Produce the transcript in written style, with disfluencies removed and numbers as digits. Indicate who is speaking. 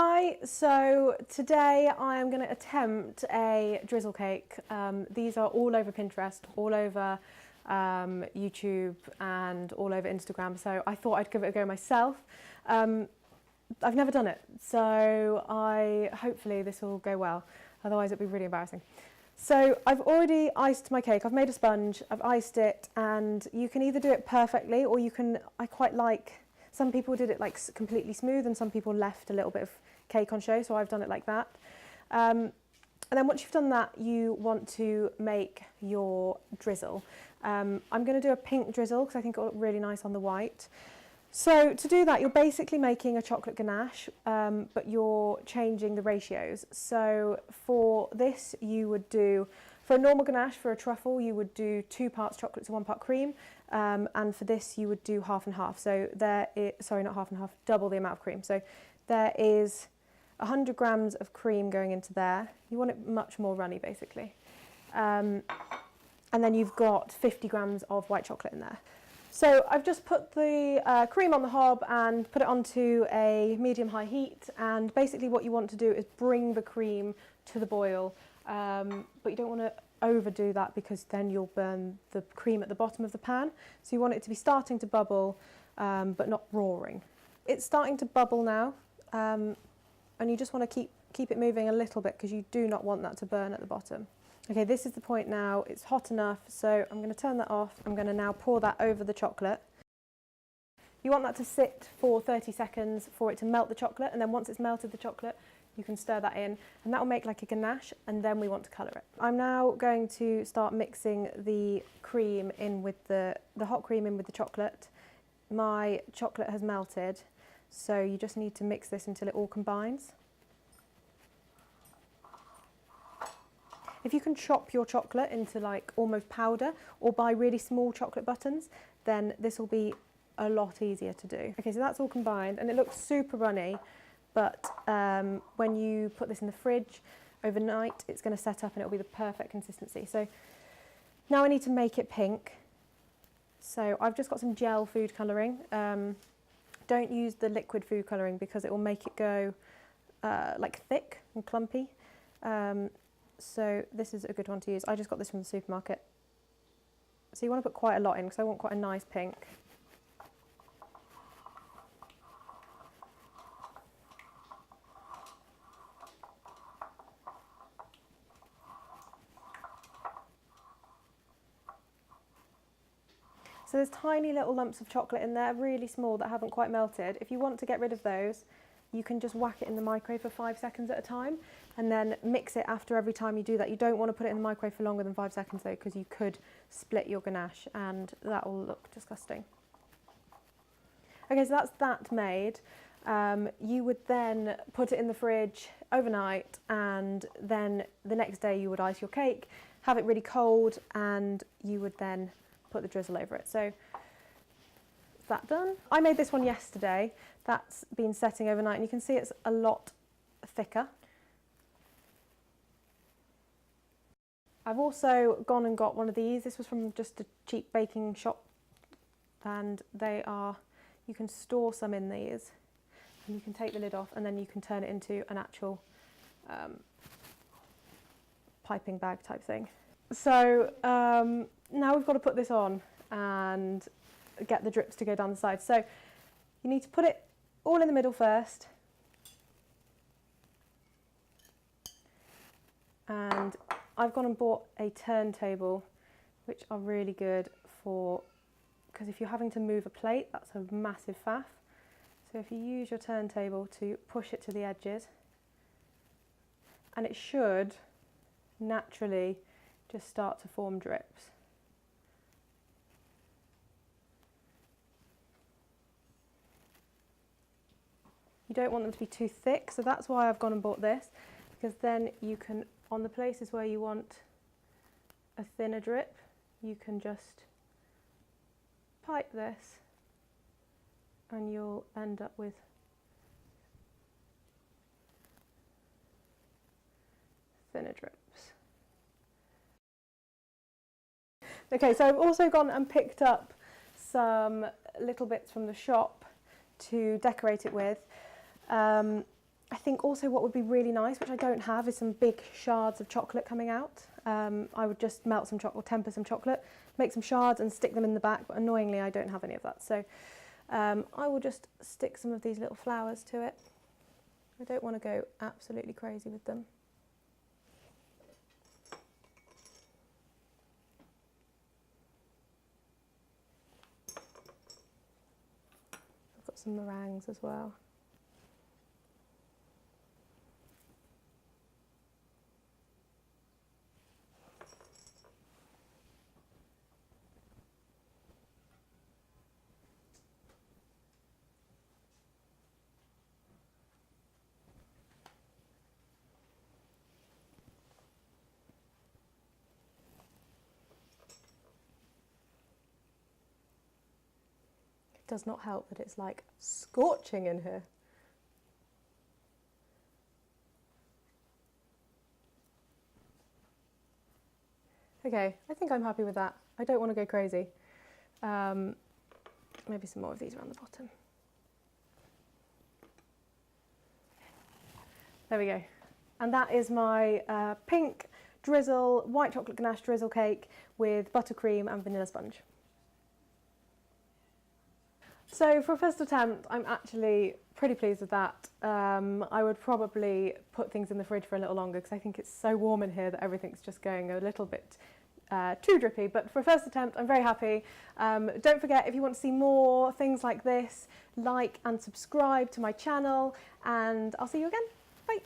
Speaker 1: Hi, so today I am going to attempt a drizzle cake. These are all over Pinterest, all over YouTube and all over Instagram, so I thought I'd give it a go myself. I've never done it, so hopefully this will go well, otherwise it'd be really embarrassing. So I've already iced my cake. I've made a sponge, I've iced it, and you can either do it perfectly or you can, I quite like, some people did it like completely smooth and some people left a little bit of cake on show, so I've done it like that. And then once you've done that, you want to make your drizzle. I'm going to do a pink drizzle because I think it'll look really nice on the white. So to do that, you're basically making a chocolate ganache, but you're changing the ratios. So for this, you would do, for a normal ganache, for a truffle, you would do 2 parts chocolate to 1 part cream. And for this, you would do half and half. So there is, sorry, not half and half, double the amount of cream. So there is 100 grams of cream going into there. You want it much more runny, basically. And then you've got 50 grams of white chocolate in there. So I've just put the cream on the hob and put it onto a medium-high heat, and basically what you want to do is bring the cream to the boil, but you don't want to overdo that because then you'll burn the cream at the bottom of the pan. So you want it to be starting to bubble, but not roaring. It's starting to bubble now, and you just want to keep it moving a little bit because you do not want that to burn at the bottom. Okay, this is the point now, it's hot enough, so I'm going to turn that off. I'm going to now pour that over the chocolate. You want that to sit for 30 seconds for it to melt the chocolate, and then once it's melted the chocolate, you can stir that in, and that will make like a ganache, and then we want to colour it. I'm now going to start mixing the cream in with the hot cream in with the chocolate. My chocolate has melted, so you just need to mix this until it all combines. If you can chop your chocolate into like almost powder or buy really small chocolate buttons, then this will be a lot easier to do. Okay, so that's all combined and it looks super runny, but when you put this in the fridge overnight, it's going to set up and it'll be the perfect consistency. So now I need to make it pink. So I've just got some gel food colouring. Don't use the liquid food colouring because it will make it go like thick and clumpy. So this is a good one to use. I just got this from the supermarket. So you want to put quite a lot in because I want quite a nice pink. So there's tiny little lumps of chocolate in there, really small, that haven't quite melted. If you want to get rid of those, you can just whack it in the microwave for 5 seconds at a time and then mix it after every time you do that. You don't want to put it in the microwave for longer than 5 seconds though, because you could split your ganache and that will look disgusting. Okay, so that's that made. You would then put it in the fridge overnight, and then the next day you would ice your cake, have it really cold, and you would then put the drizzle over it. So that done. I made this one yesterday. That's been setting overnight and you can see it's a lot thicker. I've also gone and got one of these. This was from just a cheap baking shop, and they are, you can store some in these and you can take the lid off and then you can turn it into an actual piping bag type thing. So now we've got to put this on and get the drips to go down the side. So you need to put it all in the middle first, and I've gone and bought a turntable, which are really good for, because if you're having to move a plate, that's a massive faff. So if you use your turntable to push it to the edges, and it should naturally just start to form drips. You don't want them to be too thick, so that's why I've gone and bought this, because then you can, on the places where you want a thinner drip, you can just pipe this and you'll end up with thinner drips. Okay, so I've also gone and picked up some little bits from the shop to decorate it with. I think also what would be really nice, which I don't have, is some big shards of chocolate coming out. I would just melt some chocolate or temper some chocolate, make some shards and stick them in the back, but annoyingly I don't have any of that. So I will just stick some of these little flowers to it. I don't want to go absolutely crazy with them. I've got some meringues as well. Does not help that it's like scorching in here. Okay, I think I'm happy with that. I don't want to go crazy. Maybe some more of these around the bottom. There we go. And that is my pink drizzle, white chocolate ganache drizzle cake with buttercream and vanilla sponge. So for a first attempt, I'm actually pretty pleased with that. I would probably put things in the fridge for a little longer because I think it's so warm in here that everything's just going a little bit too drippy. But for a first attempt, I'm very happy. Don't forget, if you want to see more things like this, like and subscribe to my channel, and I'll see you again. Bye.